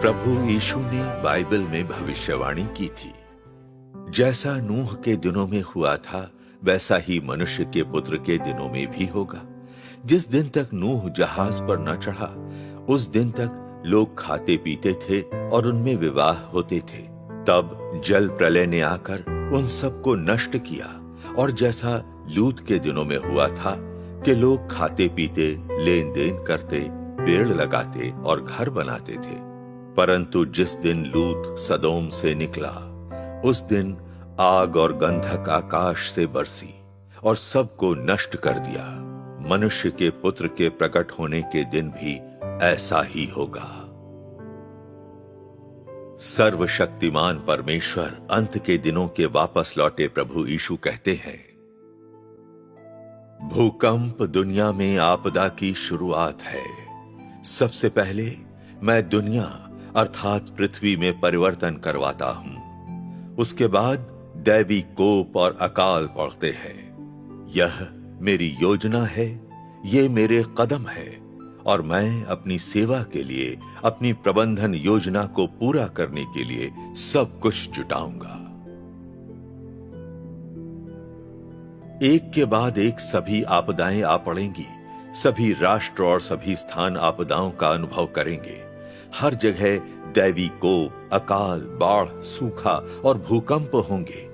प्रभु यीशु ने बाइबल में भविष्यवाणी की थी। जैसा नूह के दिनों में हुआ था वैसा ही मनुष्य के पुत्र के दिनों में भी होगा। जिस दिन तक नूह जहाज पर न चढ़ा उस दिन तक लोग खाते पीते थे और उनमें विवाह होते थे। तब जल प्रलय ने आकर उन सबको नष्ट किया। और जैसा लूत के दिनों में हुआ था कि लोग खाते पीते, लेन देन करते, पेड़ लगाते और घर बनाते थे। परंतु जिस दिन लूत सदोम से निकला उस दिन आग और गंधक आकाश से बरसी और सबको नष्ट कर दिया। मनुष्य के पुत्र के प्रकट होने के दिन भी ऐसा ही होगा। सर्वशक्तिमान परमेश्वर अंत के दिनों के वापस लौटे प्रभु यीशु कहते हैं, भूकंप दुनिया में आपदा की शुरुआत है। सबसे पहले मैं दुनिया अर्थात पृथ्वी में परिवर्तन करवाता हूं। उसके बाद दैवी कोप और अकाल पड़ते हैं। यह मेरी योजना है, ये मेरे कदम है और मैं अपनी सेवा के लिए, अपनी प्रबंधन योजना को पूरा करने के लिए सब कुछ जुटाऊंगा। एक के बाद एक सभी आपदाएं आ पड़ेंगी। सभी राष्ट्र और सभी स्थान आपदाओं का अनुभव करेंगे। हर जगह दैवी कोप, अकाल, बाढ़, सूखा और भूकंप होंगे।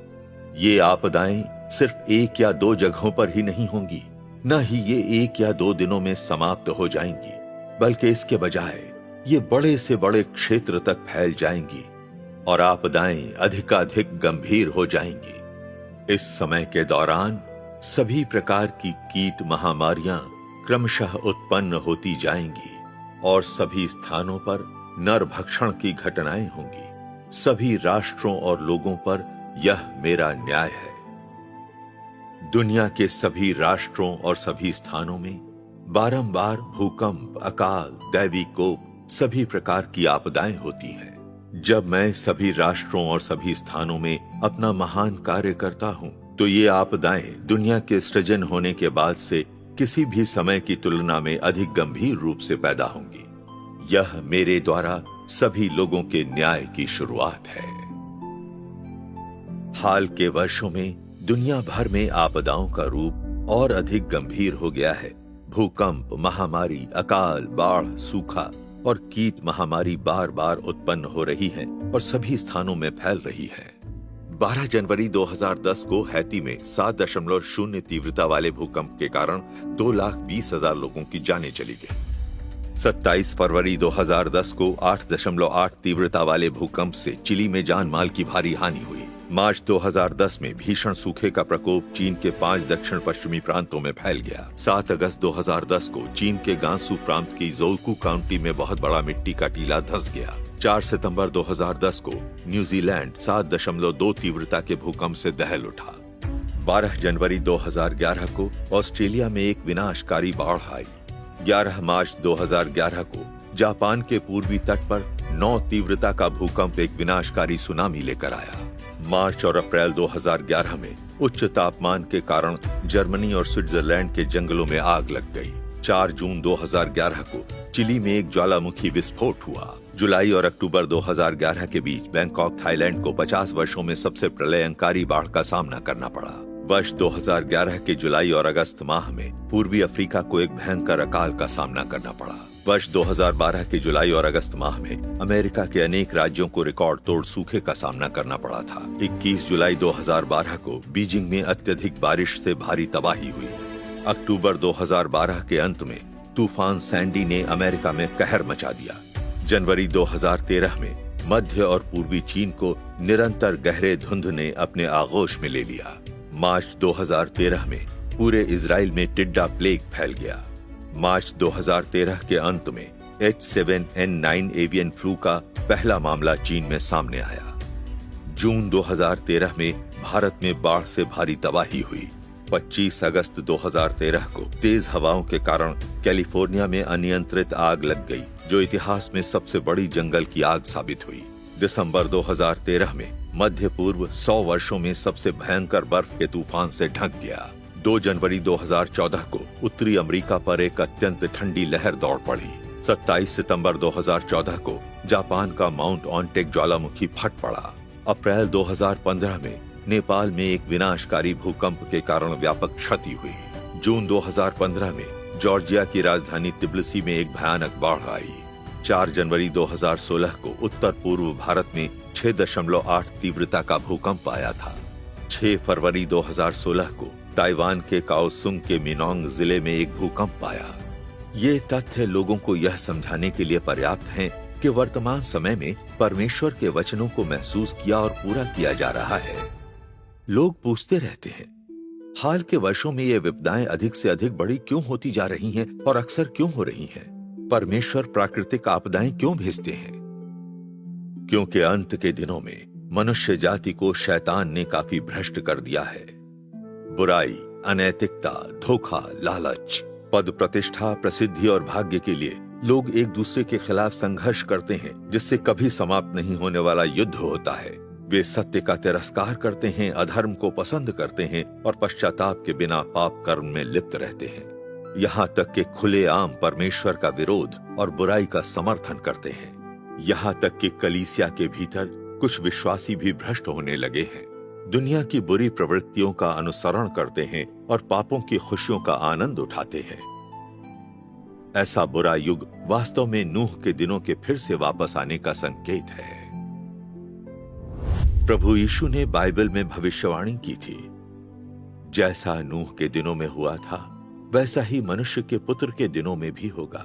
ये आपदाएं सिर्फ एक या दो जगहों पर ही नहीं होंगी, न ही ये एक या दो दिनों में समाप्त हो जाएंगी, बल्कि इसके बजाय ये बड़े से बड़े क्षेत्र तक फैल जाएंगी और आपदाएं अधिकाधिक गंभीर हो जाएंगी। इस समय के दौरान सभी प्रकार की कीट महामारियां क्रमशः उत्पन्न होती जाएंगी और सभी स्थानों पर नरभक्षण की घटनाएं होंगी। सभी राष्ट्रों और लोगों पर यह मेरा न्याय है। दुनिया के सभी राष्ट्रों और सभी स्थानों में बारंबार भूकंप, अकाल, दैवी कोप, सभी प्रकार की आपदाएं होती हैं। जब मैं सभी राष्ट्रों और सभी स्थानों में अपना महान कार्य करता हूं, तो ये आपदाएं दुनिया के सृजन होने के बाद से किसी भी समय की तुलना में अधिक गंभीर रूप से पैदा होंगी। यह मेरे द्वारा सभी लोगों के न्याय की शुरुआत है। हाल के वर्षों में दुनिया भर में आपदाओं का रूप और अधिक गंभीर हो गया है। भूकंप, महामारी, अकाल, बाढ़, सूखा और कीट महामारी बार बार उत्पन्न हो रही है और सभी स्थानों में फैल रही है। 12 जनवरी 2010 को हैती में 7.0 तीव्रता वाले भूकंप के कारण 2,20,000 लोगों की जानें चली गई। 27 फरवरी 2010 को 8.8 तीव्रता वाले भूकंप से चिली में जान माल की भारी हानि हुई। मार्च 2010 में भीषण सूखे का प्रकोप चीन के 5 दक्षिण पश्चिमी प्रांतों में फैल गया। 7 अगस्त 2010 को चीन के गांसू प्रांत की जोलकू काउंटी में बहुत बड़ा मिट्टी का टीला धंस गया। 4 सितंबर 2010 को न्यूजीलैंड 7.2 तीव्रता के भूकंप से दहल उठा। 12 जनवरी 2011 को ऑस्ट्रेलिया में एक विनाशकारी बाढ़ आई। 11 मार्च 2011 को जापान के पूर्वी तट पर 9 तीव्रता का भूकंप एक विनाशकारी सुनामी लेकर आया। मार्च और अप्रैल 2011 में उच्च तापमान के कारण जर्मनी और स्विट्जरलैंड के जंगलों में आग लग गई। 4 जून 2011 को चिली में एक ज्वालामुखी विस्फोट हुआ। जुलाई और अक्टूबर 2011 के बीच बैंकॉक, थाईलैंड को 50 वर्षों में सबसे प्रलयंकारी बाढ़ का सामना करना पड़ा। वर्ष 2011 के जुलाई और अगस्त माह में पूर्वी अफ्रीका को एक भयंकर अकाल का सामना करना पड़ा। वर्ष 2012 के जुलाई और अगस्त माह में अमेरिका के अनेक राज्यों को रिकॉर्ड तोड़ सूखे का सामना करना पड़ा था। 21 जुलाई 2012 को बीजिंग में अत्यधिक बारिश से भारी तबाही हुई। अक्टूबर 2012 के अंत में तूफान सैंडी ने अमेरिका में कहर मचा दिया। जनवरी 2013 में मध्य और पूर्वी चीन को निरंतर गहरे धुंध ने अपने आगोश में ले लिया। मार्च 2013 में पूरे इजराइल में टिड्डा प्लेग फैल गया। मार्च 2013 के अंत में H7N9 एवियन फ्लू का पहला मामला चीन में सामने आया। जून 2013 में भारत में बाढ़ से भारी तबाही हुई। 25 अगस्त 2013 को तेज हवाओं के कारण कैलिफोर्निया में अनियंत्रित आग लग गई, जो इतिहास में सबसे बड़ी जंगल की आग साबित हुई। दिसंबर 2013 में मध्य पूर्व 100 वर्षों में सबसे भयंकर बर्फ के तूफान से ढक गया। 2 जनवरी 2014 को उत्तरी अमेरिका पर एक अत्यंत ठंडी लहर दौड़ पड़ी। 27 सितंबर 2014 को जापान का माउंट ऑनटेक ज्वालामुखी फट पड़ा। अप्रैल 2015 में नेपाल में एक विनाशकारी भूकंप के कारण व्यापक क्षति हुई। जून 2015 में जॉर्जिया की राजधानी तिब्लिसी में एक भयानक बाढ़ आई। 4 जनवरी 2016 को उत्तर पूर्व भारत में 6.8 तीव्रता का भूकंप आया था। 6 फरवरी 2016 को ताइवान के काओसुंग के मिनोंग जिले में एक भूकंप आया। ये तथ्य लोगों को यह समझाने के लिए पर्याप्त हैं कि वर्तमान समय में परमेश्वर के वचनों को महसूस किया और पूरा किया जा रहा है। लोग पूछते रहते हैं, हाल के वर्षों में ये विपदाएं अधिक से अधिक बड़ी क्यों होती जा रही हैं और अक्सर क्यों हो रही हैं? परमेश्वर प्राकृतिक आपदाएं क्यों भेजते हैं? क्योंकि अंत के दिनों में मनुष्य जाति को शैतान ने काफी भ्रष्ट कर दिया है। बुराई, अनैतिकता, धोखा, लालच, पद प्रतिष्ठा, प्रसिद्धि और भाग्य के लिए लोग एक दूसरे के खिलाफ संघर्ष करते हैं, जिससे कभी समाप्त नहीं होने वाला युद्ध होता है। वे सत्य का तिरस्कार करते हैं, अधर्म को पसंद करते हैं और पश्चाताप के बिना पाप कर्म में लिप्त रहते हैं। यहाँ तक कि खुलेआम परमेश्वर का विरोध और बुराई का समर्थन करते हैं। यहाँ तक कि कलीसिया के भीतर कुछ विश्वासी भी भ्रष्ट होने लगे हैं, दुनिया की बुरी प्रवृत्तियों का अनुसरण करते हैं और पापों की खुशियों का आनंद उठाते हैं। ऐसा बुरा युग वास्तव में नूह के दिनों के फिर से वापस आने का संकेत है। प्रभु यीशु ने बाइबल में भविष्यवाणी की थी, जैसा नूह के दिनों में हुआ था वैसा ही मनुष्य के पुत्र के दिनों में भी होगा।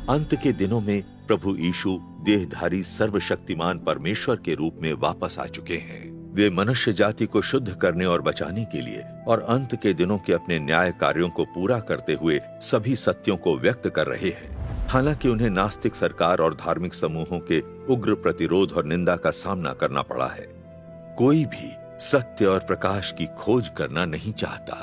अंत के दिनों में प्रभु यीशु देहधारी सर्वशक्तिमान परमेश्वर के रूप में वापस आ चुके हैं। वे मनुष्य जाति को शुद्ध करने और बचाने के लिए और अंत के दिनों के अपने न्याय कार्यों को पूरा करते हुए सभी सत्यों को व्यक्त कर रहे हैं। हालांकि उन्हें नास्तिक सरकार और धार्मिक समूहों के उग्र प्रतिरोध और निंदा का सामना करना पड़ा है। कोई भी सत्य और प्रकाश की खोज करना नहीं चाहता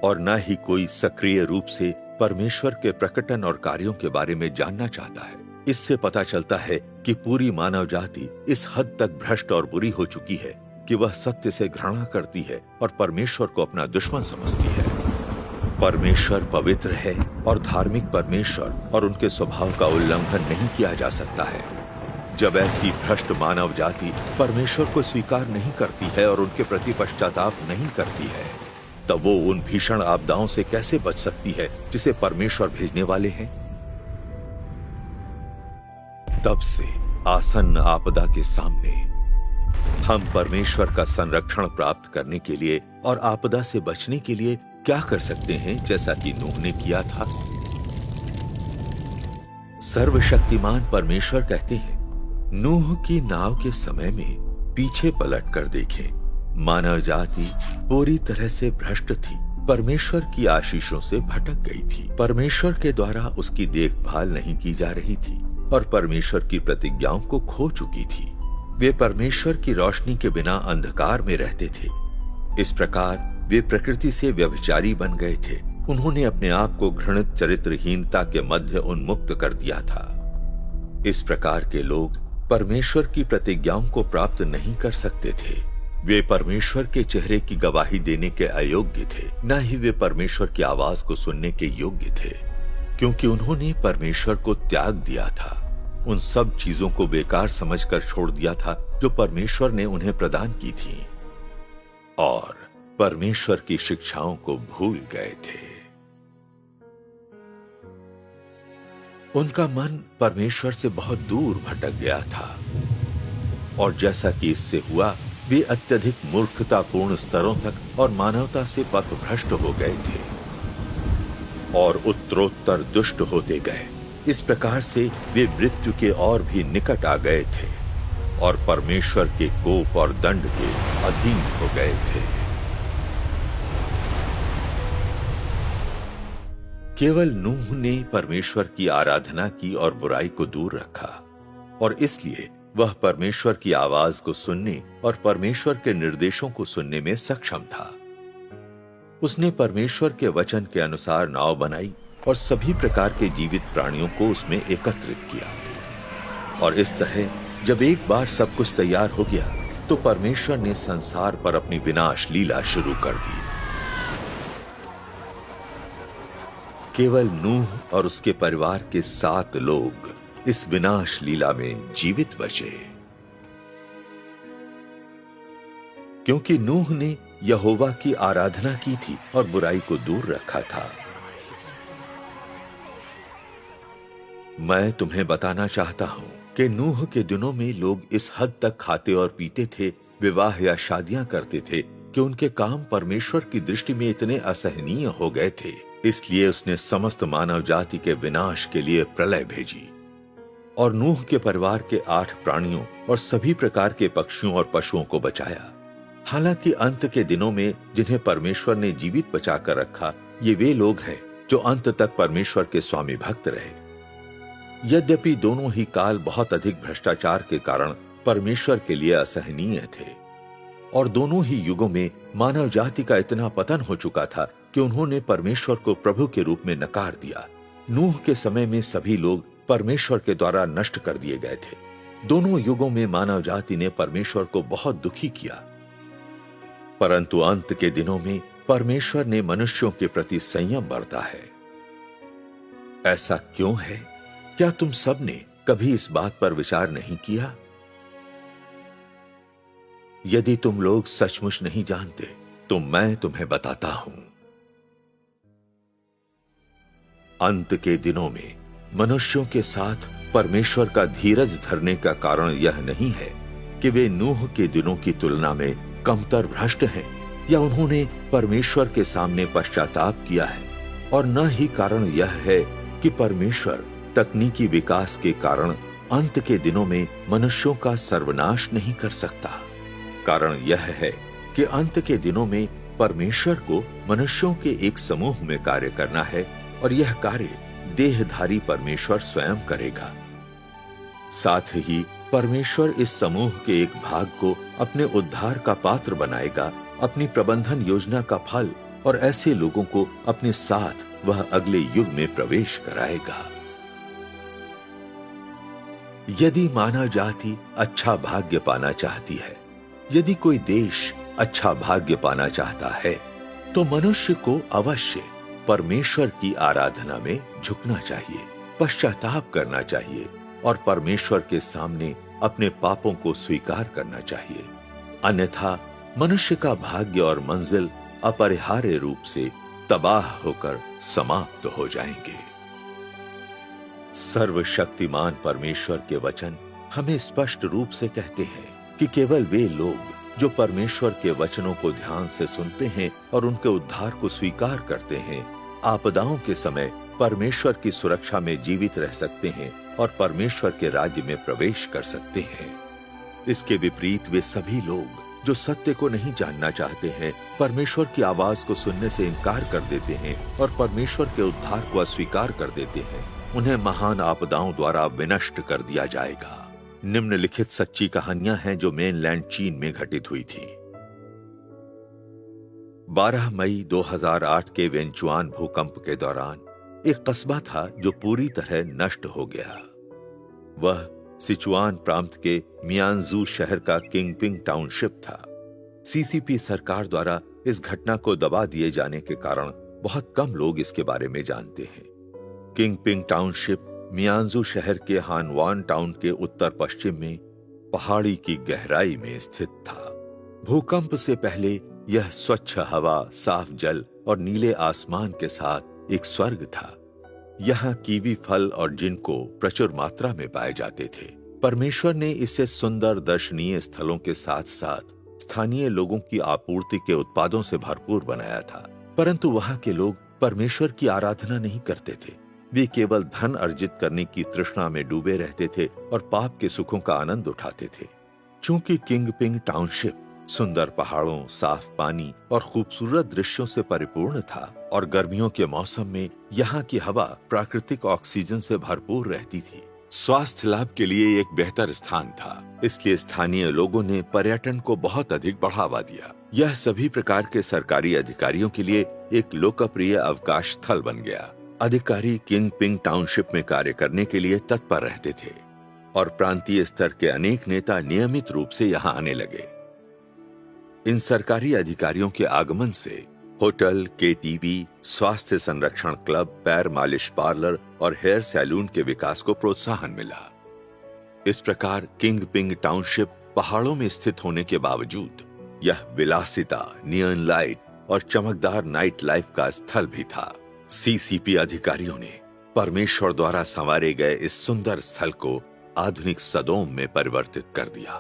और न ही कोई सक्रिय रूप से परमेश्वर के प्रकटन और कार्यों के बारे में जानना चाहता है। इससे पता चलता है कि पूरी मानव जाति इस हद तक भ्रष्ट और बुरी हो चुकी है कि वह सत्य से घृणा करती है और परमेश्वर को अपना दुश्मन समझती है। परमेश्वर पवित्र है और धार्मिक परमेश्वर और उनके स्वभाव का उल्लंघन नहीं किया जा सकता है। जब ऐसी भ्रष्ट मानव जाति परमेश्वर को स्वीकार नहीं करती है और उनके प्रति पश्चाताप नहीं करती है, तब वो उन भीषण आपदाओं से कैसे बच सकती है जिसे परमेश्वर भेजने वाले हैं? तब से आसन्न आपदा के सामने हम परमेश्वर का संरक्षण प्राप्त करने के लिए और आपदा से बचने के लिए क्या कर सकते हैं, जैसा कि नूह ने किया था? सर्वशक्तिमान परमेश्वर कहते हैं, नूह की नाव के समय में पीछे पलट कर देखें, मानव जाति पूरी तरह से भ्रष्ट थी, परमेश्वर की आशीषों से भटक गई थी। परमेश्वर के द्वारा उसकी देखभाल नहीं की जा रही थी और परमेश्वर की प्रतिज्ञाओं को खो चुकी थी। वे परमेश्वर की रोशनी के बिना अंधकार में रहते थे। इस प्रकार वे प्रकृति से व्यभिचारी बन गए थे। उन्होंने अपने आप को घृणित चरित्रहीनता के मध्य उन्मुक्त कर दिया था। इस प्रकार के लोग परमेश्वर की प्रतिज्ञाओं को प्राप्त नहीं कर सकते थे। वे परमेश्वर के चेहरे की गवाही देने के अयोग्य थे, न ही वे परमेश्वर की आवाज को सुनने के योग्य थे, क्योंकि उन्होंने परमेश्वर को त्याग दिया था। उन सब चीजों को बेकार समझकर छोड़ दिया था जो परमेश्वर ने उन्हें प्रदान की थी और परमेश्वर की शिक्षाओं को भूल गए थे। उनका मन परमेश्वर से बहुत दूर भटक गया था और जैसा कि इससे हुआ, वे अत्यधिक मूर्खतापूर्ण स्तरों तक और मानवता से पथभ्रष्ट हो गए थे और उत्तरोत्तर दुष्ट होते गए। इस प्रकार से वे मृत्यु के और भी निकट आ गए थे और परमेश्वर के कोप और दंड के अधीन हो गए थे। केवल नूह ने परमेश्वर की आराधना की और बुराई को दूर रखा और इसलिए वह परमेश्वर की आवाज को सुनने और परमेश्वर के निर्देशों को सुनने में सक्षम था। उसने परमेश्वर के वचन के अनुसार नाव बनाई और सभी प्रकार के जीवित प्राणियों को उसमें एकत्रित किया और इस तरह जब एक बार सब कुछ तैयार हो गया तो परमेश्वर ने संसार पर अपनी विनाश लीला शुरू कर दी। केवल नूह और उसके परिवार के 7 लोग इस विनाश लीला में जीवित बचे। क्योंकि नूह ने यहोवा की आराधना की थी और बुराई को दूर रखा था। मैं तुम्हें बताना चाहता हूं कि नूह के दिनों में लोग इस हद तक खाते और पीते थे, विवाह या शादियां करते थे कि उनके काम परमेश्वर की दृष्टि में इतने असहनीय हो गए थे। इसलिए उसने समस्त मानव जाति के विनाश के लिए प्रलय भेजी और नूह के परिवार के 8 प्राणियों और सभी प्रकार के पक्षियों और पशुओं को बचाया। हालांकि अंत के दिनों में जिन्हें परमेश्वर ने जीवित बचाकर रखा, ये वे लोग हैं जो अंत तक परमेश्वर के स्वामी भक्त रहे। यद्यपि दोनों ही काल बहुत अधिक भ्रष्टाचार के कारण परमेश्वर के लिए असहनीय थे और दोनों ही युगों में मानव जाति का इतना पतन हो चुका था कि उन्होंने परमेश्वर को प्रभु के रूप में नकार दिया। नूह के समय में सभी लोग परमेश्वर के द्वारा नष्ट कर दिए गए थे। दोनों युगों में मानव जाति ने परमेश्वर को बहुत दुखी किया, परंतु अंत के दिनों में परमेश्वर ने मनुष्यों के प्रति संयम बरता है। ऐसा क्यों है? क्या तुम सब ने कभी इस बात पर विचार नहीं किया? यदि तुम लोग सचमुच नहीं जानते तो मैं तुम्हें बताता हूं। अंत के दिनों में मनुष्यों के साथ परमेश्वर का धीरज धरने का कारण यह नहीं है कि वे नूह के दिनों की तुलना में कमतर भ्रष्ट हैं या उन्होंने परमेश्वर के सामने पश्चाताप किया है, और न ही कारण यह है कि परमेश्वर तकनीकी विकास के कारण अंत के दिनों में मनुष्यों का सर्वनाश नहीं कर सकता। कारण यह है कि अंत के दिनों में परमेश्वर को मनुष्यों के एक समूह में कार्य करना है और यह कार्य देहधारी परमेश्वर स्वयं करेगा। साथ ही परमेश्वर इस समूह के एक भाग को अपने उद्धार का पात्र बनाएगा, अपनी प्रबंधन योजना का फल, और ऐसे लोगों को अपने साथ वह अगले युग में प्रवेश कराएगा। यदि मानव जाति अच्छा भाग्य पाना चाहती है, यदि कोई देश अच्छा भाग्य पाना चाहता है, तो मनुष्य को अवश्य परमेश्वर की आराधना में झुकना चाहिए, पश्चाताप करना चाहिए और परमेश्वर के सामने अपने पापों को स्वीकार करना चाहिए। अन्यथा मनुष्य का भाग्य और मंजिल अपरिहार्य रूप से तबाह होकर समाप्त हो जाएंगे। सर्वशक्तिमान परमेश्वर के वचन हमें स्पष्ट रूप से कहते हैं कि केवल वे लोग जो परमेश्वर के वचनों को ध्यान से सुनते हैं और उनके उद्धार को स्वीकार करते हैं, आपदाओं के समय परमेश्वर की सुरक्षा में जीवित रह सकते हैं और परमेश्वर के राज्य में प्रवेश कर सकते हैं। इसके विपरीत वे सभी लोग जो सत्य को नहीं जानना चाहते हैं, परमेश्वर की आवाज को सुनने से इनकार कर देते हैं और परमेश्वर के उद्धार को अस्वीकार कर देते हैं, उन्हें महान आपदाओं द्वारा विनष्ट कर दिया जाएगा। निम्नलिखित सच्ची कहानियां हैं जो मेनलैंड चीन में घटित हुई थी। 12 मई 2008 के वेंचुआन भूकंप के दौरान एक कस्बा था जो पूरी तरह नष्ट हो गया। वह सिचुआन प्रांत के मियांजू शहर का किंगपिंग टाउनशिप था। सीसीपी सरकार द्वारा इस घटना को दबा दिए जाने के कारण बहुत कम लोग इसके बारे में जानते हैं। किंगपिंग टाउनशिप मियांजू शहर के हानवान टाउन के उत्तर पश्चिम में पहाड़ी की गहराई में स्थित था। भूकंप से पहले यह स्वच्छ हवा, साफ जल और नीले आसमान के साथ एक स्वर्ग था। यहाँ कीवी फल और जिनको प्रचुर मात्रा में पाए जाते थे। परमेश्वर ने इसे सुंदर दर्शनीय स्थलों के साथ साथ स्थानीय लोगों की आपूर्ति के उत्पादों से भरपूर बनाया था। परंतु वहां के लोग परमेश्वर की आराधना नहीं करते थे। वे केवल धन अर्जित करने की तृष्णा में डूबे रहते थे और पाप के सुखों का आनंद उठाते थे। चूंकि किंगपिंग टाउनशिप सुंदर पहाड़ों, साफ पानी और खूबसूरत दृश्यों से परिपूर्ण था और गर्मियों के मौसम में यहाँ की हवा प्राकृतिक ऑक्सीजन से भरपूर रहती थी, स्वास्थ्य लाभ के लिए एक बेहतर स्थान था। इसलिए स्थानीय लोगों ने पर्यटन को बहुत अधिक बढ़ावा दिया। यह सभी प्रकार के सरकारी अधिकारियों के लिए एक लोकप्रिय अवकाश स्थल बन गया। अधिकारी किंगपिंग टाउनशिप में कार्य करने के लिए तत्पर रहते थे और प्रांतीय स्तर के अनेक नेता नियमित रूप से यहाँ आने लगे। इन सरकारी अधिकारियों के आगमन से होटल, केटीवी, स्वास्थ्य संरक्षण क्लब, पैर मालिश पार्लर और हेयर सैलून के विकास को प्रोत्साहन मिला। इस प्रकार किंगपिंग टाउनशिप पहाड़ों में स्थित होने के बावजूद यह विलासिता, नियॉन लाइट और चमकदार नाइट लाइफ का स्थल भी था। सीसीपी अधिकारियों ने परमेश्वर द्वारा संवारे गए इस सुंदर स्थल को आधुनिक सदोम में परिवर्तित कर दिया।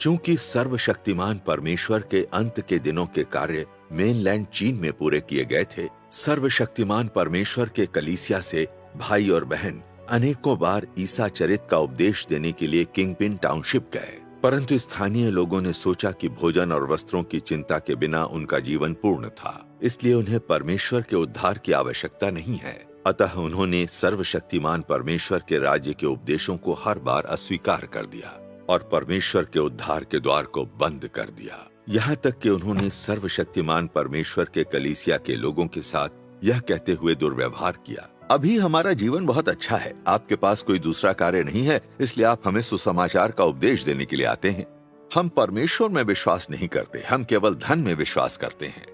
चूंकि सर्वशक्तिमान परमेश्वर के अंत के दिनों के कार्य मेनलैंड चीन में पूरे किए गए थे, सर्वशक्तिमान परमेश्वर के कलीसिया से भाई और बहन अनेकों बार ईसा चरित का उपदेश देने के लिए किंगपिन टाउनशिप गए, परंतु स्थानीय लोगों ने सोचा कि भोजन और वस्त्रों की चिंता के बिना उनका जीवन पूर्ण था, इसलिए उन्हें परमेश्वर के उद्धार की आवश्यकता नहीं है। अतः उन्होंने सर्वशक्तिमान परमेश्वर के राज्य के उपदेशों को हर बार अस्वीकार कर दिया और परमेश्वर के उद्धार के द्वार को बंद कर दिया। यहाँ तक कि उन्होंने सर्वशक्तिमान परमेश्वर के कलीसिया के लोगों के साथ यह कहते हुए दुर्व्यवहार किया, अभी हमारा जीवन बहुत अच्छा है, आपके पास कोई दूसरा कार्य नहीं है, इसलिए आप हमें सुसमाचार का उपदेश देने के लिए आते हैं। हम परमेश्वर में विश्वास नहीं करते, हम केवल धन में विश्वास करते हैं।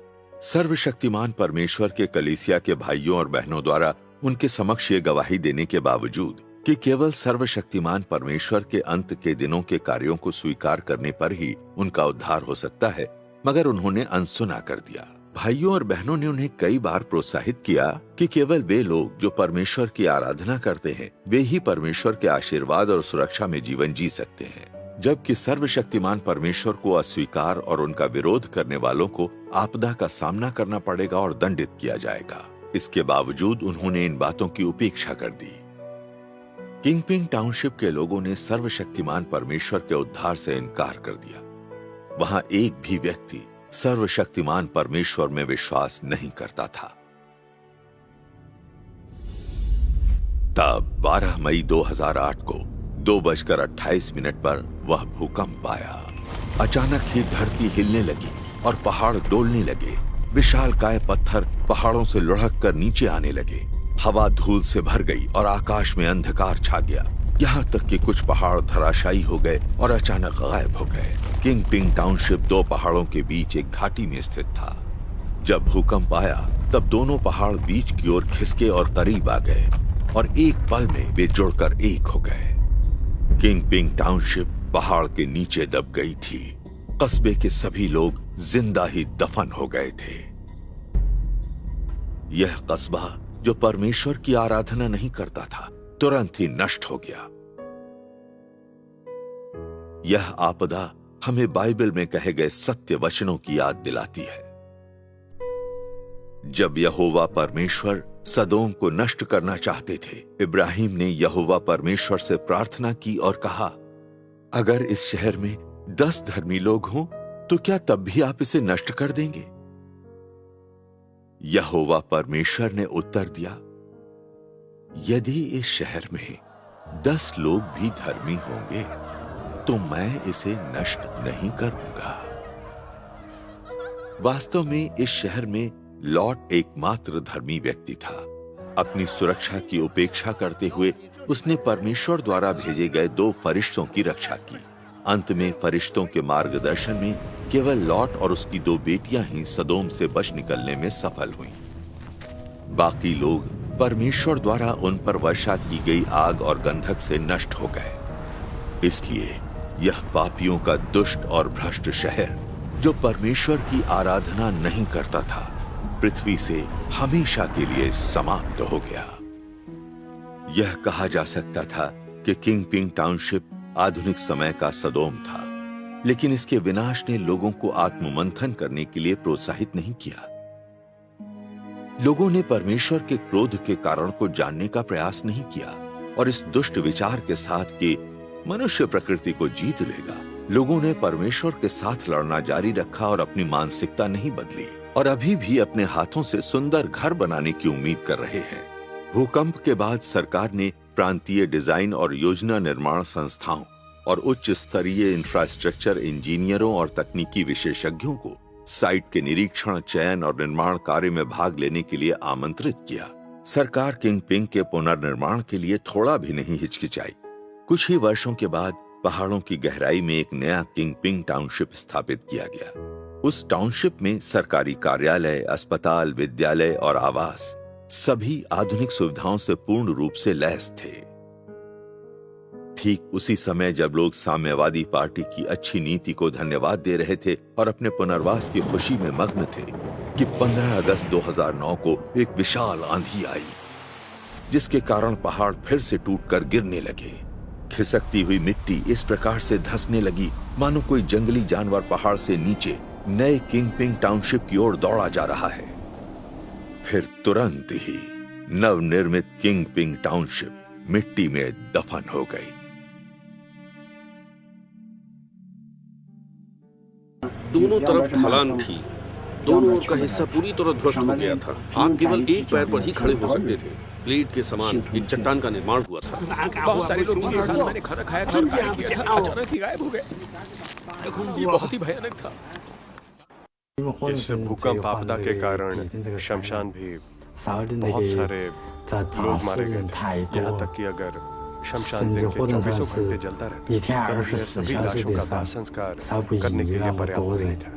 सर्वशक्तिमान परमेश्वर के कलीसिया के भाइयों और बहनों द्वारा उनके समक्ष ये गवाही देने के बावजूद कि केवल सर्वशक्तिमान परमेश्वर के अंत के दिनों के कार्यों को स्वीकार करने पर ही उनका उद्धार हो सकता है, मगर उन्होंने अनसुना कर दिया। भाइयों और बहनों ने उन्हें कई बार प्रोत्साहित किया कि केवल वे लोग जो परमेश्वर की आराधना करते हैं वे ही परमेश्वर के आशीर्वाद और सुरक्षा में जीवन जी सकते हैं, जबकि सर्वशक्तिमान परमेश्वर को अस्वीकार और उनका विरोध करने वालों को आपदा का सामना करना पड़ेगा और दंडित किया जाएगा। इसके बावजूद उन्होंने इन बातों की उपेक्षा कर दी। किंगपिंग टाउनशिप के लोगों ने सर्वशक्तिमान परमेश्वर के उद्धार से इनकार कर दिया। वहां एक भी व्यक्ति सर्वशक्तिमान परमेश्वर में विश्वास नहीं करता था। तब 12 मई 2008 को 2:28 पर वह भूकंप आया। अचानक ही धरती हिलने लगी और पहाड़ डोलने लगे। विशालकाय पत्थर पहाड़ों से लुढ़क कर नीचे आने लगे। हवा धूल से भर गई और आकाश में अंधकार छा गया, यहाँ तक कि कुछ पहाड़ धराशायी हो गए और अचानक गायब हो गए। किंगपिंग टाउनशिप 2 पहाड़ों के बीच एक घाटी में स्थित था। जब भूकंप आया तब दोनों पहाड़ बीच की ओर खिसके और करीब आ गए और एक पल में वे जुड़कर एक हो गए। किंगपिंग टाउनशिप पहाड़ के नीचे दब गई थी। कस्बे के सभी लोग जिंदा ही दफन हो गए थे। यह कस्बा जो परमेश्वर की आराधना नहीं करता था तुरंत ही नष्ट हो गया। यह आपदा हमें बाइबल में कहे गए सत्य वचनों की याद दिलाती है। जब यहोवा परमेश्वर सदोम को नष्ट करना चाहते थे, इब्राहिम ने यहोवा परमेश्वर से प्रार्थना की और कहा, अगर इस शहर में 10 धर्मी लोग हों तो क्या तब भी आप इसे नष्ट कर देंगे? यहोवा परमेश्वर ने उत्तर दिया, यदि इस शहर में 10 लोग भी धर्मी होंगे तो मैं इसे नष्ट नहीं करूंगा। वास्तव में इस शहर में लॉट एकमात्र धर्मी व्यक्ति था। अपनी सुरक्षा की उपेक्षा करते हुए उसने परमेश्वर द्वारा भेजे गए 2 फरिश्तों की रक्षा की। अंत में फरिश्तों के मार्गदर्शन में केवल लॉट और उसकी 2 बेटियां ही सदोम से बच निकलने में सफल हुईं। बाकी लोग परमेश्वर द्वारा उन पर वर्षा की गई आग और गंधक से नष्ट हो गए। इसलिए यह पापियों का दुष्ट और भ्रष्ट शहर जो परमेश्वर की आराधना नहीं करता था, पृथ्वी से हमेशा के लिए समाप्त हो गया। यह कहा जा सकता था कि किंगपिंग टाउनशिप आधुनिक समय का सदोम था, लेकिन इसके विनाश ने लोगों को आत्ममंथन करने के लिए प्रोत्साहित नहीं किया। लोगों ने परमेश्वर के क्रोध के कारण को जानने का प्रयास नहीं किया और इस दुष्ट विचार के साथ कि मनुष्य प्रकृति को जीत लेगा, लोगों ने परमेश्वर के साथ लड़ना जारी रखा और अपनी मानसिकता नहीं बदली और अभी भी अपने हाथों से सुंदर घर बनाने की उम्मीद कर रहे हैं। भूकंप के बाद सरकार ने प्रांतीय डिजाइन और योजना निर्माण संस्थाओं और उच्च स्तरीय इंफ्रास्ट्रक्चर इंजीनियरों और तकनीकी विशेषज्ञों को साइट के निरीक्षण, चयन और निर्माण कार्य में भाग लेने के लिए आमंत्रित किया। सरकार किंगपिंग के पुनर्निर्माण के लिए थोड़ा भी नहीं हिचकिचाई। कुछ ही वर्षों के बाद पहाड़ों की गहराई में एक नया किंगपिंग टाउनशिप स्थापित किया गया। उस टाउनशिप में सरकारी कार्यालय, अस्पताल, विद्यालय और आवास सभी आधुनिक सुविधाओं से पूर्ण रूप से लैस थे। ठीक उसी समय जब लोग साम्यवादी पार्टी की अच्छी नीति को धन्यवाद दे रहे थे और अपने पुनर्वास की खुशी में मग्न थे कि 15 अगस्त 2009 को एक विशाल आंधी आई, जिसके कारण पहाड़ फिर से टूटकर गिरने लगे। खिसकती हुई मिट्टी इस प्रकार से धंसने लगी मानो कोई जंगली जानवर पहाड़ से नीचे नए किंगपिंग टाउनशिप की ओर दौड़ा जा रहा है। फिर तुरंत ही नवनिर्मित किंगपिंग टाउनशिप मिट्टी में दफन हो गई। दोनों तरफ ढलान थी, दोनों ओर का हिस्सा पूरी तरह ध्वस्त हो गया था। आप केवल एक पैर पर ही खड़े हो सकते थे। प्लेट के समान एक चट्टान का निर्माण हुआ था। बहुत सारे लोग जिनके साथ मैंने खाना खाया था और कार्य किया था अचानक ही गायब हो गए। ये बहुत ही भयानक था। इस भूकंप आपदा के कारण शमशान भी बहुत सारे लोग मारे गए थे। यहाँ तक कि अगर शमशान दिन के 24 घंटे जलता रहता तब यह सभी लाशों का दाह संस्कार करने के लिए पर्याप्त नहीं था।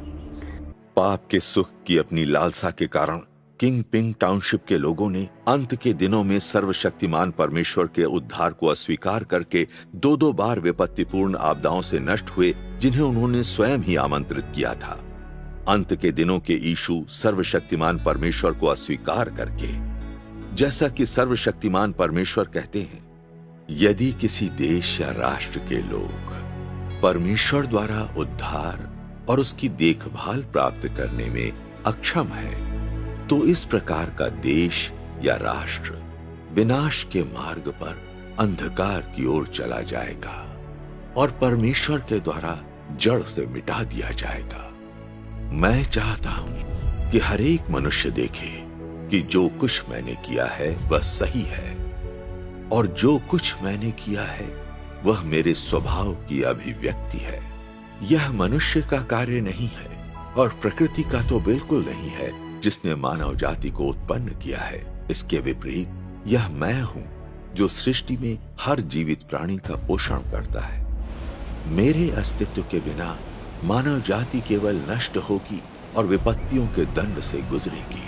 पाप के सुख की अपनी लालसा के कारण किंगपिंग टाउनशिप के लोगों ने अंत के दिनों में सर्वशक्तिमान परमेश्वर के उद्धार को अस्वीकार करके दो बार विपत्तिपूर्ण आपदाओं से नष्ट हुए, जिन्हें उन्होंने स्वयं ही आमंत्रित किया था। अंत के दिनों के यीशु सर्वशक्तिमान परमेश्वर को अस्वीकार करके, जैसा कि सर्वशक्तिमान परमेश्वर कहते हैं, यदि किसी देश या राष्ट्र के लोग परमेश्वर द्वारा उद्धार और उसकी देखभाल प्राप्त करने में अक्षम है, तो इस प्रकार का देश या राष्ट्र विनाश के मार्ग पर अंधकार की ओर चला जाएगा और परमेश्वर के द्वारा जड़ से मिटा दिया जाएगा। मैं चाहता हूं कि हर एक मनुष्य देखे कि जो कुछ मैंने किया है वह सही है और जो कुछ मैंने किया है वह मेरे स्वभाव की अभिव्यक्ति है। यह मनुष्य का कार्य नहीं है और प्रकृति का तो बिल्कुल नहीं है जिसने मानव जाति को उत्पन्न किया है। इसके विपरीत यह मैं हूं जो सृष्टि में हर जीवित प्राणी का पोषण करता है। मेरे अस्तित्व के बिना मानव जाति केवल नष्ट होगी और विपत्तियों के दंड से गुजरेगी।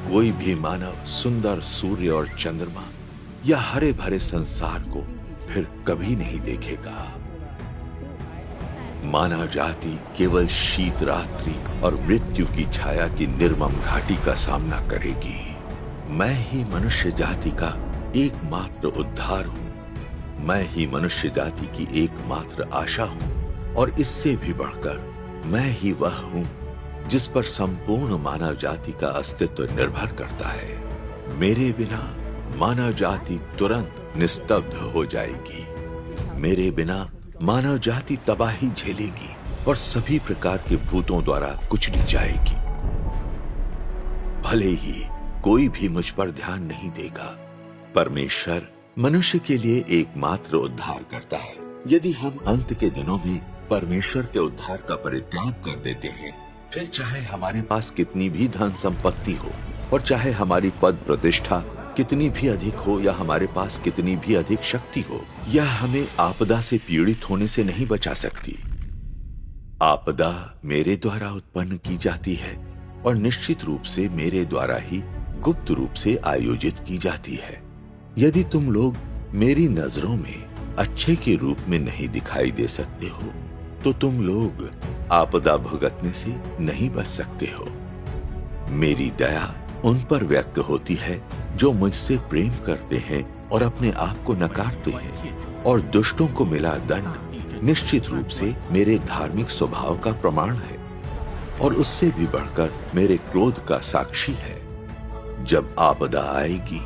कोई भी मानव सुंदर सूर्य और चंद्रमा या हरे भरे संसार को फिर कभी नहीं देखेगा। मानव जाति केवल शीत रात्रि और मृत्यु की छाया की निर्मम घाटी का सामना करेगी। मैं ही मनुष्य जाति का एकमात्र उद्धार हूं। मैं ही मनुष्य जाति की एकमात्र आशा हूं और इससे भी बढ़कर मैं ही वह हूं जिस पर संपूर्ण मानव जाति का अस्तित्व निर्भर करता है। मेरे बिना मानव जाति तुरंत निस्तब्ध हो जाएगी। मेरे बिना मानव जाति तबाही झेलेगी और सभी प्रकार के भूतों द्वारा कुचली जाएगी। भले ही कोई भी मुझ पर ध्यान नहीं देगा, परमेश्वर मनुष्य के लिए एकमात्र उद्धार करता है। यदि हम अंत के दिनों में परमेश्वर के उद्धार का परित्याग कर देते हैं, फिर चाहे हमारे पास कितनी भी धन संपत्ति हो और चाहे हमारी पद प्रतिष्ठा कितनी भी अधिक हो या हमारे पास कितनी भी अधिक शक्ति हो, यह हमें आपदा से पीड़ित होने से नहीं बचा सकती। आपदा मेरे द्वारा उत्पन्न की जाती है और निश्चित रूप से मेरे द्वारा ही गुप्त रूप से आयोजित की जाती है। यदि तुम लोग मेरी नजरों में अच्छे के रूप में नहीं दिखाई दे सकते हो, तो तुम लोग आपदा भुगतने से नहीं बच सकते हो। मेरी दया उन पर व्यक्त होती है जो मुझसे प्रेम करते हैं और अपने आप को नकारते हैं, और दुष्टों को मिला दंड निश्चित रूप से मेरे धार्मिक स्वभाव का प्रमाण है और उससे भी बढ़कर मेरे क्रोध का साक्षी है। जब आपदा आएगी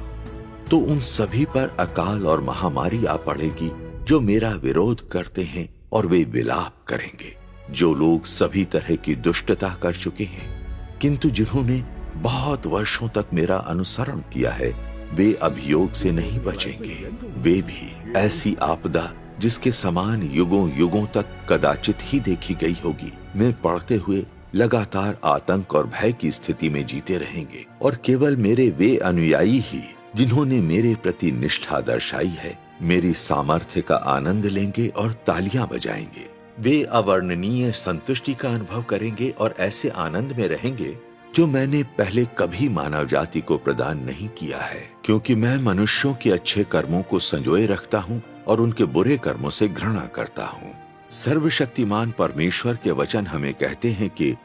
तो उन सभी पर अकाल और महामारी आ पड़ेगी जो मेरा विरोध करते हैं और वे विलाप करेंगे। जो लोग सभी तरह की दुष्टता कर चुके हैं किंतु जिन्होंने बहुत वर्षों तक मेरा अनुसरण किया है, वे अभियोग से नहीं बचेंगे। वे भी ऐसी आपदा जिसके समान युगों युगों तक कदाचित ही देखी गई होगी में पड़ते हुए लगातार आतंक और भय की स्थिति में जीते रहेंगे, और केवल मेरे वे अनुयायी ही जिन्होंने मेरे प्रति निष्ठा दर्शाई है मेरी सामर्थ्य का आनंद लेंगे और तालियां बजाएंगे। वे अवर्णनीय संतुष्टि का अनुभव करेंगे और ऐसे आनंद में रहेंगे जो मैंने पहले कभी मानव जाति को प्रदान नहीं किया है, क्योंकि मैं मनुष्यों के अच्छे कर्मों को संजोए रखता हूँ और उनके बुरे कर्मों से घृणा करता हूँ। सर्वशक्तिमान परमेश्वर के वचन हमें कहते हैं कि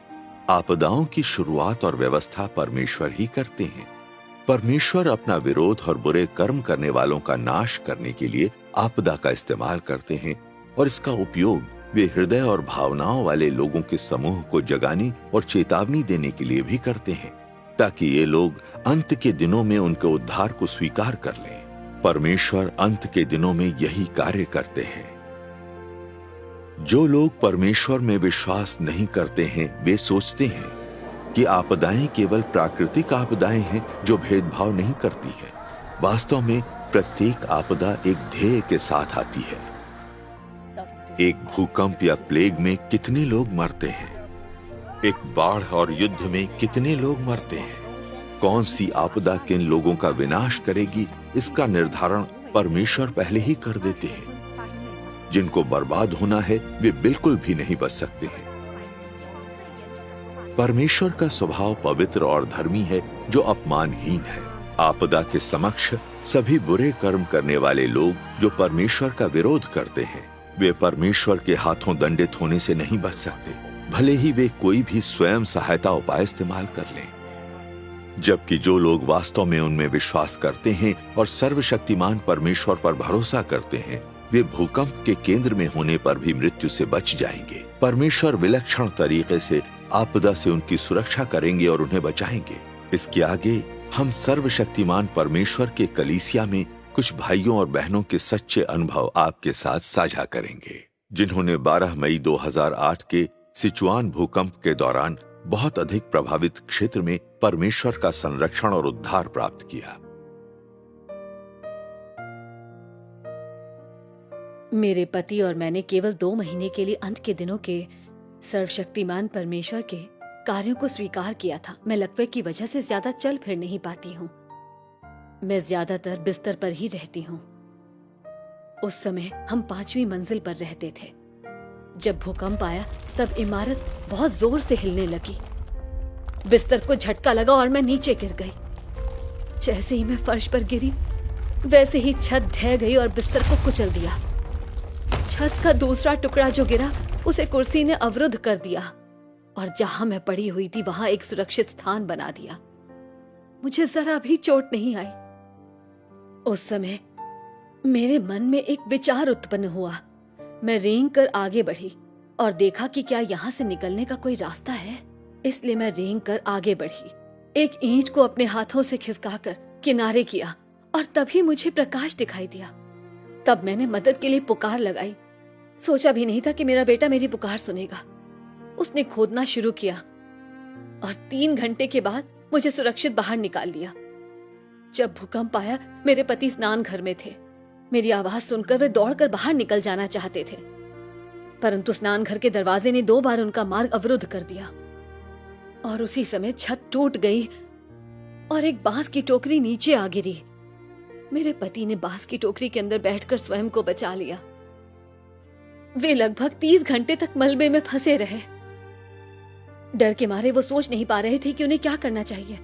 आपदाओं की शुरुआत और व्यवस्था परमेश्वर ही करते हैं। परमेश्वर अपना विरोध और बुरे कर्म करने वालों का नाश करने के लिए आपदा का इस्तेमाल करते हैं और इसका उपयोग वे हृदय और भावनाओं वाले लोगों के समूह को जगाने और चेतावनी देने के लिए भी करते हैं, ताकि ये लोग अंत के दिनों में उनके उद्धार को स्वीकार कर लें। परमेश्वर अंत के दिनों में यही कार्य करते हैं। जो लोग परमेश्वर में विश्वास नहीं करते हैं, वे सोचते हैं कि आपदाएं केवल प्राकृतिक आपदाएं हैं जो भेदभाव नहीं करती हैं। वास्तव में प्रत्येक आपदा एक ध्येय के साथ आती है। एक भूकंप या प्लेग में कितने लोग मरते हैं? एक बाढ़ और युद्ध में कितने लोग मरते हैं? कौन सी आपदा किन लोगों का विनाश करेगी, इसका निर्धारण परमेश्वर पहले ही कर देते हैं। जिनको बर्बाद होना है वे बिल्कुल भी नहीं बच सकते हैं। परमेश्वर का स्वभाव पवित्र और धर्मी है जो अपमानहीन है। आपदा के समक्ष सभी बुरे कर्म करने वाले लोग जो परमेश्वर का विरोध करते हैं, वे परमेश्वर के हाथों दंडित होने से नहीं बच सकते, भले ही वे कोई भी स्वयं सहायता उपाय इस्तेमाल कर लें। जबकि जो लोग वास्तव में उनमें विश्वास करते हैं और सर्वशक्तिमान परमेश्वर पर भरोसा करते हैं, वे भूकंप के केंद्र में होने पर भी मृत्यु से बच जाएंगे। परमेश्वर विलक्षण तरीके से आपदा से उनकी सुरक्षा करेंगे और उन्हें बचाएंगे। इसके आगे हम सर्वशक्तिमान परमेश्वर के कलीसिया में कुछ भाइयों और बहनों के सच्चे अनुभव आपके साथ साझा करेंगे, जिन्होंने 12 मई 2008 के सिचुआन भूकंप के दौरान बहुत अधिक प्रभावित क्षेत्र में परमेश्वर का संरक्षण और उद्धार प्राप्त किया। मेरे पति और मैंने केवल 2 महीने के लिए अंत के दिनों के सर्वशक्तिमान परमेश्वर के कार्यों को स्वीकार किया था। मैं लकवे की वजह से ज्यादा चल फिर नहीं पाती हूँ। मैं ज्यादातर बिस्तर पर ही रहती हूँ। उस समय हम 5वीं मंजिल पर रहते थे। जब भूकंप आया तब इमारत बहुत जोर से हिलने लगी। बिस्तर को झटका लगा और मैं नीचे गिर गई। जैसे ही मैं फर्श पर गिरी, वैसे ही छत ढह गई और बिस्तर को कुचल दिया। छत का दूसरा टुकड़ा जो गिरा, उसे कुर्सी ने अवरुद्ध कर दिया और जहां मैं पड़ी हुई थी वहां एक सुरक्षित स्थान बना दिया। मुझे जरा भी चोट नहीं आई। उस समय मेरे मन में एक विचार उत्पन्न हुआ। मैं रेंग कर आगे बढ़ी और देखा कि क्या यहां से निकलने का कोई रास्ता है। इसलिए मैं रेंग कर आगे बढ़ी, एक ईंट को अपने हाथों से खिसकाकर किनारे किया और तभी मुझे प्रकाश दिखाई दिया। तब मैंने मदद के लिए पुकार लगाई। सोचा भी नहीं था कि मेरा बेटा मेरी पुकार सुनेगा। उसने खोदना शुरू किया और 3 घंटे के बाद मुझे सुरक्षित बाहर निकाल लिया। जब भूकंप आया, मेरे पति स्नान घर में थे। मेरी आवाज सुनकर वे दौड़कर बाहर निकल जाना चाहते थे, परंतु स्नान घर के दरवाजे ने 2 बार उनका मार्ग अवरुद्ध कर दिया और उसी समय छत टूट गई और एक बांस की टोकरी नीचे आ गिरी। मेरे पति ने बांस की टोकरी के अंदर बैठकर स्वयं को बचा लिया। वे लगभग 30 घंटे तक मलबे में फंसे रहे। डर के मारे वो सोच नहीं पा रहे थे कि उन्हें क्या करना चाहिए।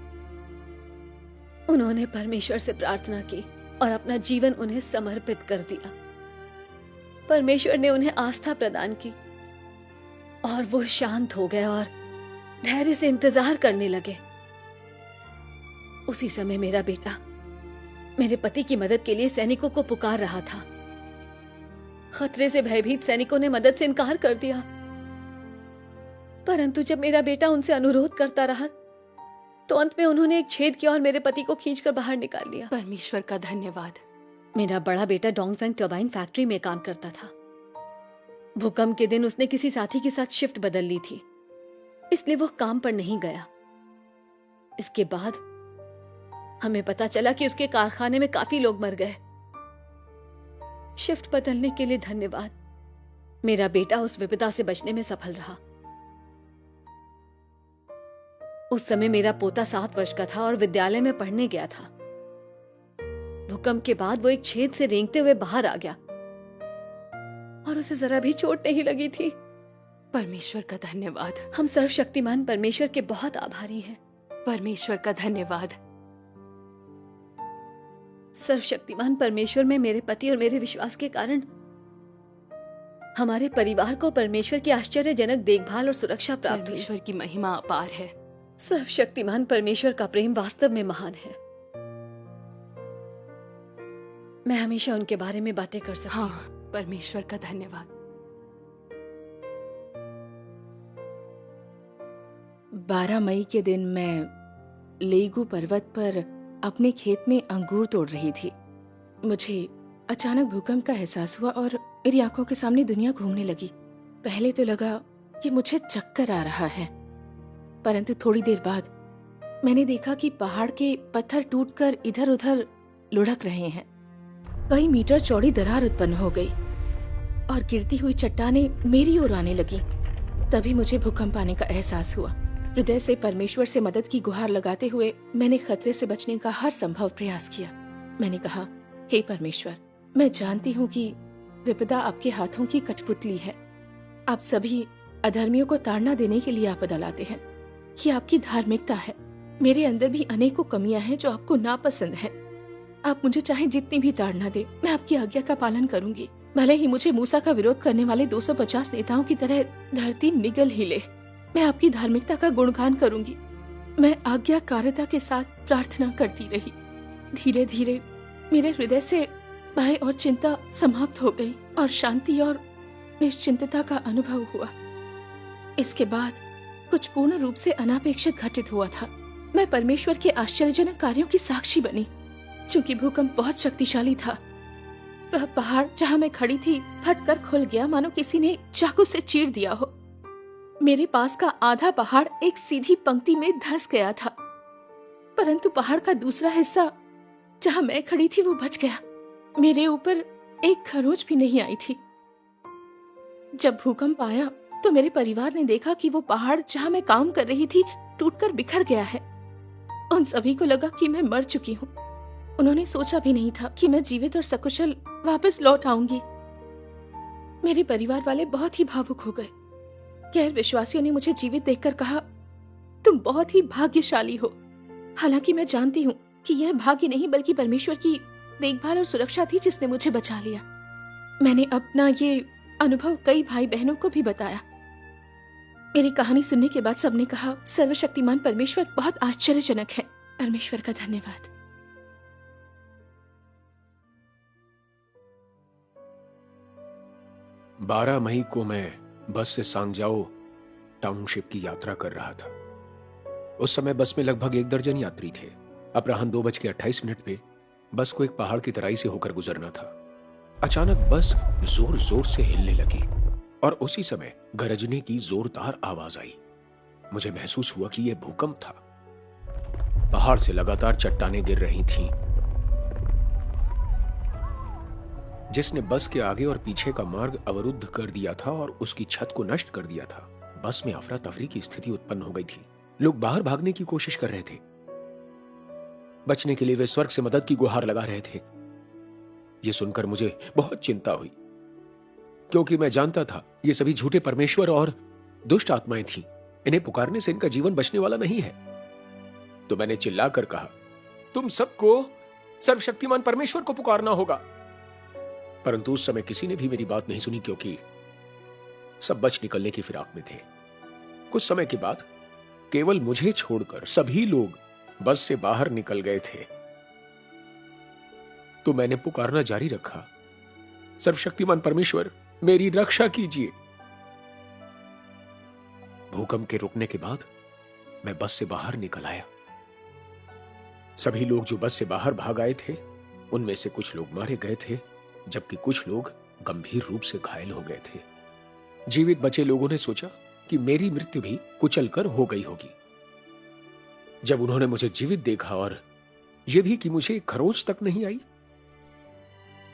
उन्होंने परमेश्वर से प्रार्थना की और अपना जीवन उन्हें समर्पित कर दिया। परमेश्वर ने उन्हें आस्था प्रदान की और वो शांत हो गए और धैर्य से इंतजार करने लगे। उसी समय मेरा बेटा मेरे पति की मदद के लिए सैनिकों को पुकार रहा था। खतरे से भयभीत सैनिकों ने मदद से इनकार कर दिया, परंतु जब मेरा बेटा उनसे अनुरोध करता रहा तो अंत में उन्होंने एक छेद किया और मेरे पति को खींचकर बाहर निकाल लिया। परमेश्वर का धन्यवाद। मेरा बड़ा बेटा डोंगफेंग टरबाइन फैक्ट्री में काम करता था। भूकंप के दिन उसने किसी साथी के साथ शिफ्ट बदल ली थी, इसलिए वो काम पर नहीं गया। इसके बाद हमें पता चला कि उसके कारखाने में काफी लोग मर गए। शिफ्ट बदलने के लिए धन्यवाद। मेरा बेटा उस विपदा से बचने में सफल रहा। उस समय मेरा पोता 7 वर्ष का था और विद्यालय में पढ़ने गया था। भूकंप के बाद वो एक छेद से रेंगते हुए बाहर आ गया। और उसे जरा भी चोट नहीं लगी थी। परमेश्वर का धन्यवाद। हम सर्वशक्तिमान परमेश्वर के बहुत आभारी हैं। परमेश्वर का धन्यवाद। सर्वशक्तिमान परमेश्वर में मेरे पति और मेरे विश्वास के कारण हमारे परिवार को परमेश्वर की आश्चर्यजनक देखभाल और सुरक्षा प्राप्त हुई। परमेश्वर की महिमा अपार है। सर्वशक्तिमान परमेश्वर का प्रेम वास्तव में महान है। मैं हमेशा उनके बारे में बातें कर सकती हूँ। हाँ, परमेश्वर का धन्यवाद। 12 मई के दिन मैं लेगू पर्वत पर अपने खेत में अंगूर तोड़ रही थी। मुझे अचानक भूकंप का एहसास हुआ और मेरी आंखों के सामने दुनिया घूमने लगी। पहले तो लगा कि मुझे चक्कर आ रहा है, परंतु थोड़ी देर बाद मैंने देखा कि पहाड़ के पत्थर टूटकर इधर उधर लुढ़क रहे हैं। कई मीटर चौड़ी दरार उत्पन्न हो गई और गिरती हुई चट्टानें मेरी ओर आने लगी। तभी मुझे भूकंप आने का एहसास हुआ। हृदय से परमेश्वर से मदद की गुहार लगाते हुए मैंने खतरे से बचने का हर संभव प्रयास किया। मैंने कहा, हे परमेश्वर, मैं जानती हूँ कि विपदा आपके हाथों की कठपुतली है। आप सभी अधर्मियों को ताड़ना देने के लिए आपदा लाते हैं। ये आपकी धार्मिकता है। मेरे अंदर भी अनेकों कमियां हैं जो आपको नापसंद हैं। आप मुझे चाहे जितनी भी ताड़ना दे, मैं आपकी आज्ञा का पालन करूंगी। भले ही मुझे मूसा का विरोध करने वाले 250 नेताओं की तरह धरती निगल ही ले, मैं आपकी धार्मिकता का गुणगान करूंगी। मैं आज्ञाकारिता के साथ प्रार्थना करती रही। धीरे धीरे मेरे हृदय से भय और चिंता समाप्त हो गई और शांति और निश्चिंतता का अनुभव हुआ। इसके बाद कुछ पूर्ण रूप से अनापेक्षित घटित हुआ था। मैं परमेश्वर के आश्चर्यजनक कार्यों की साक्षी बनी। चूंकि भूकंप बहुत शक्तिशाली था, वह पहाड़ जहां मैं खड़ी थी फटकर खुल गया, मानो किसी ने चाकू से चीर दिया हो। मेरे पास का आधा पहाड़ एक सीधी पंक्ति में धंस गया था, परंतु पहाड़ का दूसरा हिस्सा जहां मैं खड़ी थी वो बच गया। मेरे ऊपर एक खरोंच भी नहीं आई थी। जब भूकंप आया तो मेरे परिवार ने देखा कि वो पहाड़ जहां मैं काम कर रही थी टूटकर बिखर गया है। उन सभी को लगा कि मैं मर चुकी हूँ। उन्होंने सोचा भी नहीं था कि मैं जीवित और सकुशल वापस लौट आऊंगी। मेरे परिवार वाले बहुत ही भावुक हो गए। गैर विश्वासियों ने मुझे जीवित देखकर कहा, तुम बहुत ही भाग्यशाली हो। हालांकि मैं जानती हूँ कि यह भाग्य नहीं बल्कि परमेश्वर की देखभाल और सुरक्षा थी जिसने मुझे बचा लिया। मैंने अपना ये अनुभव कई भाई बहनों को भी बताया। मेरी कहानी सुनने के बाद सबने कहा, सर्वशक्तिमान परमेश्वर बहुत आश्चर्यजनक है। परमेश्वर का धन्यवाद। 12 मई को मैं बस से सांगजाओ टाउनशिप की यात्रा कर रहा था। उस समय बस में लगभग 1 दर्जन यात्री थे। अपराह्न 2:28 पे बस को एक पहाड़ की तराई से होकर गुजरना था। अचानक बस जोर जोर से हिलने लगी और उसी समय गरजने की जोरदार आवाज आई। मुझे महसूस हुआ कि यह भूकंप था। पहाड़ से लगातार चट्टानें गिर रही थीं, जिसने बस के आगे और पीछे का मार्ग अवरुद्ध कर दिया था और उसकी छत को नष्ट कर दिया था। बस में अफरा तफरी की स्थिति उत्पन्न हो गई थी। लोग बाहर भागने की कोशिश कर रहे थे। बचने के लिए वे स्वर्ग से मदद की गुहार लगा रहे थे। यह सुनकर मुझे बहुत चिंता हुई, क्योंकि मैं जानता था ये सभी झूठे परमेश्वर और दुष्ट आत्माएं थीं। इन्हें पुकारने से इनका जीवन बचने वाला नहीं है। तो मैंने चिल्लाकर कहा, तुम सबको सर्वशक्तिमान परमेश्वर को पुकारना होगा। परंतु उस समय किसी ने भी मेरी बात नहीं सुनी, क्योंकि सब बच निकलने की फिराक में थे। कुछ समय के बाद केवल मुझे छोड़कर सभी लोग बस से बाहर निकल गए थे। तो मैंने पुकारना जारी रखा, सर्वशक्तिमान परमेश्वर मेरी रक्षा कीजिए। भूकंप के रुकने के बाद मैं बस से बाहर निकल आया। सभी लोग जो बस से बाहर भाग आए थे, उनमें से कुछ लोग मारे गए थे, जबकि कुछ लोग गंभीर रूप से घायल हो गए थे। जीवित बचे लोगों ने सोचा कि मेरी मृत्यु भी कुचलकर हो गई होगी। जब उन्होंने मुझे जीवित देखा और यह भी कि मुझे एक खरोंच तक नहीं आई,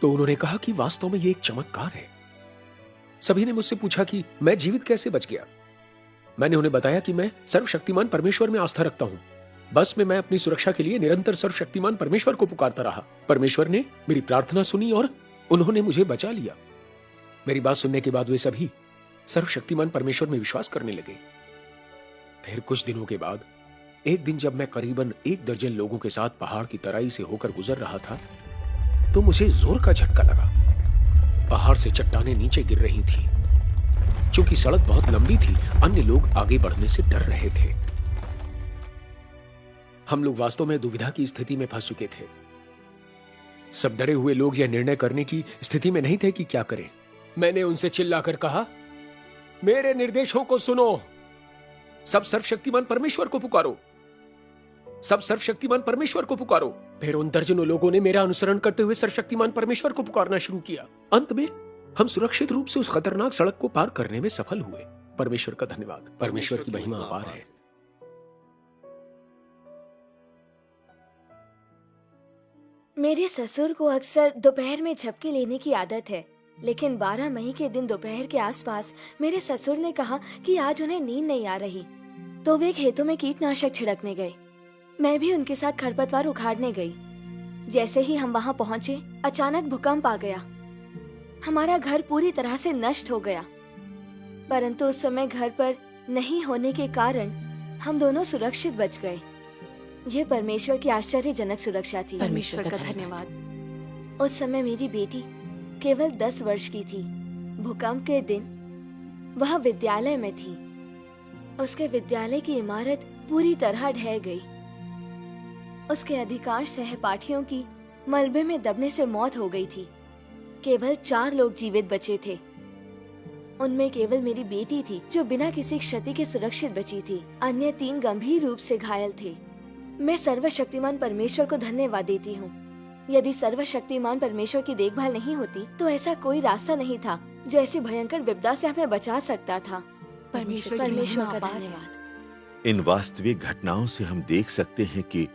तो उन्होंने कहा कि वास्तव में यह एक चमत्कार है। सभी ने मुझसे पूछा कि मैं जीवित कैसे बच गया। मैंने उन्हें बताया कि मैं सर्वशक्तिमान परमेश्वर में आस्था रखता हूं। बस में मैं अपनी सुरक्षा के लिए निरंतर सर्वशक्तिमान परमेश्वर को पुकारता रहा। परमेश्वर ने मेरी प्रार्थना सुनी और उन्होंने मुझे बचा लिया। मेरी बात सुनने के बाद वे सभी सर्वशक्तिमान परमेश्वर में विश्वास करने लगे। फिर कुछ दिनों के बाद एक दिन जब मैं करीबन 1 दर्जन लोगों के साथ पहाड़ की तराई से होकर गुजर रहा था तो मुझे जोर का झटका लगा। पहाड़ से चट्टानें नीचे गिर रही थीं। चूंकि सड़क बहुत लंबी थी, अन्य लोग आगे बढ़ने से डर रहे थे। हम लोग वास्तव में दुविधा की स्थिति में फंस चुके थे। सब डरे हुए लोग यह निर्णय करने की स्थिति में नहीं थे कि क्या करें। मैंने उनसे चिल्लाकर कहा, मेरे निर्देशों को सुनो, सब सर्वशक्तिमान परमेश्वर को पुकारो, सब सर्वशक्तिमान परमेश्वर को पुकारो। फिर उन दर्जनों लोगों ने मेरा अनुसरण करते हुए सर्वशक्तिमान परमेश्वर को पुकारना शुरू किया। अंत में हम सुरक्षित रूप से उस खतरनाक सड़क को पार करने में सफल हुए। परमेश्वर का धन्यवाद। परमेश्वर की महिमा अपार है। मेरे ससुर को अक्सर दोपहर में झपकी लेने की आदत है, लेकिन 12 मई के दिन दोपहर के आसपास मेरे ससुर ने कहा कि आज उन्हें नींद नहीं आ रही, तो वे खेतों में कीटनाशक छिड़कने गए। मैं भी उनके साथ खरपतवार उखाड़ने गई। जैसे ही हम वहां पहुंचे, अचानक भूकंप आ गया। हमारा घर पूरी तरह से नष्ट हो गया, परंतु उस समय घर पर नहीं होने के कारण हम दोनों सुरक्षित बच गए। यह परमेश्वर की आश्चर्यजनक सुरक्षा थी। परमेश्वर का धन्यवाद। उस समय मेरी बेटी केवल 10 वर्ष की थी। भूकंप के दिन वह विद्यालय में थी। उसके विद्यालय की इमारत पूरी तरह ढह गई। उसके अधिकांश सहपाठियों की मलबे में दबने से मौत हो गई थी। केवल 4 लोग जीवित बचे थे। उनमें केवल मेरी बेटी थी जो बिना किसी क्षति के सुरक्षित बची थी। अन्य 3 गंभीर रूप से घायल थे। मैं सर्वशक्तिमान परमेश्वर को धन्यवाद देती हूँ। यदि सर्वशक्तिमान परमेश्वर की देखभाल नहीं होती तो ऐसा कोई रास्ता नहीं था जो ऐसी भयंकर विपदा से हमें बचा सकता था। परमेश्वर का धन्यवाद। इन वास्तविक घटनाओं से हम देख सकते हैं कि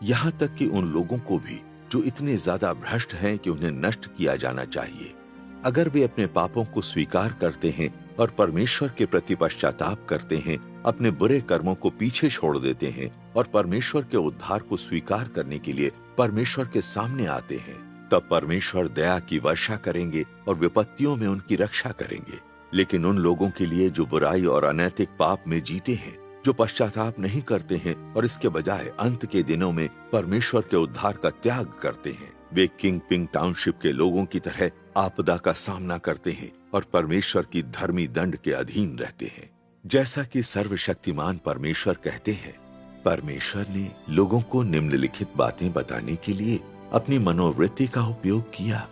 यहाँ तक कि उन लोगों को भी जो इतने ज्यादा भ्रष्ट हैं कि उन्हें नष्ट किया जाना चाहिए, अगर वे अपने पापों को स्वीकार करते हैं और परमेश्वर के प्रति पश्चाताप करते हैं, अपने बुरे कर्मों को पीछे छोड़ देते हैं और परमेश्वर के उद्धार को स्वीकार करने के लिए परमेश्वर के सामने आते हैं, तब परमेश्वर दया की वर्षा करेंगे और विपत्तियों में उनकी रक्षा करेंगे। लेकिन उन लोगों के लिए जो बुराई और अनैतिक पाप में जीते हैं, जो पश्चाताप नहीं करते हैं और इसके बजाय अंत के दिनों में परमेश्वर के उद्धार का त्याग करते हैं, वे किंग पिंग टाउनशिप के लोगों की तरह आपदा का सामना करते हैं और परमेश्वर की धर्मी दंड के अधीन रहते हैं। जैसा कि सर्वशक्तिमान परमेश्वर कहते हैं, परमेश्वर ने लोगों को निम्नलिखित बातें बताने के लिए अपनी मनोवृत्ति का उपयोग किया।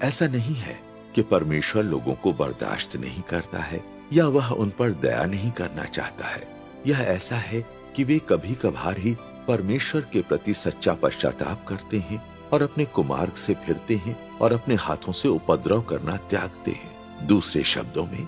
ऐसा नहीं है कि परमेश्वर लोगों को बर्दाश्त नहीं करता है या वह उन पर दया नहीं करना चाहता है। यह ऐसा है कि वे कभी कभार ही परमेश्वर के प्रति सच्चा पश्चाताप करते हैं और अपने कुमार्ग से फिरते हैं और अपने हाथों से उपद्रव करना त्यागते हैं। दूसरे शब्दों में,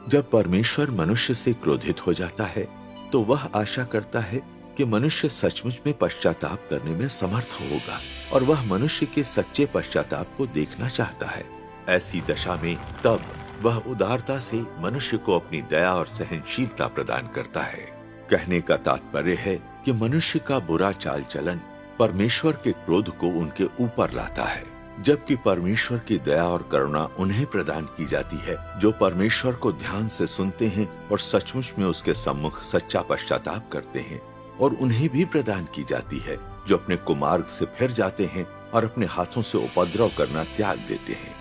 जब परमेश्वर मनुष्य से क्रोधित हो जाता है तो वह आशा करता है कि मनुष्य सचमुच में पश्चाताप करने में समर्थ होगा और वह मनुष्य के सच्चे पश्चाताप को देखना चाहता है। ऐसी दशा में तब वह उदारता से मनुष्य को अपनी दया और सहनशीलता प्रदान करता है। कहने का तात्पर्य है कि मनुष्य का बुरा चाल चलन परमेश्वर के क्रोध को उनके ऊपर लाता है, जबकि परमेश्वर की दया और करुणा उन्हें प्रदान की जाती है जो परमेश्वर को ध्यान से सुनते हैं और सचमुच में उसके सम्मुख सच्चा पश्चाताप करते हैं, और उन्हें भी प्रदान की जाती है जो अपने कुमार्ग से फिर जाते हैं और अपने हाथों से उपद्रव करना त्याग देते हैं।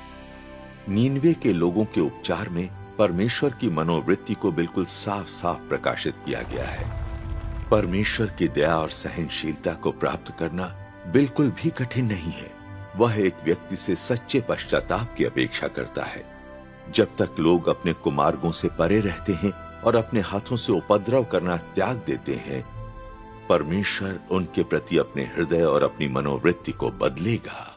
नीनवे के लोगों के उपचार में परमेश्वर की मनोवृत्ति को बिल्कुल साफ साफ प्रकाशित किया गया है। परमेश्वर की दया और सहनशीलता को प्राप्त करना बिल्कुल भी कठिन नहीं है। वह एक व्यक्ति से सच्चे पश्चाताप की अपेक्षा करता है। जब तक लोग अपने कुमार्गों से परे रहते हैं और अपने हाथों से उपद्रव करना त्याग देते हैं, परमेश्वर उनके प्रति अपने हृदय और अपनी मनोवृत्ति को बदलेगा।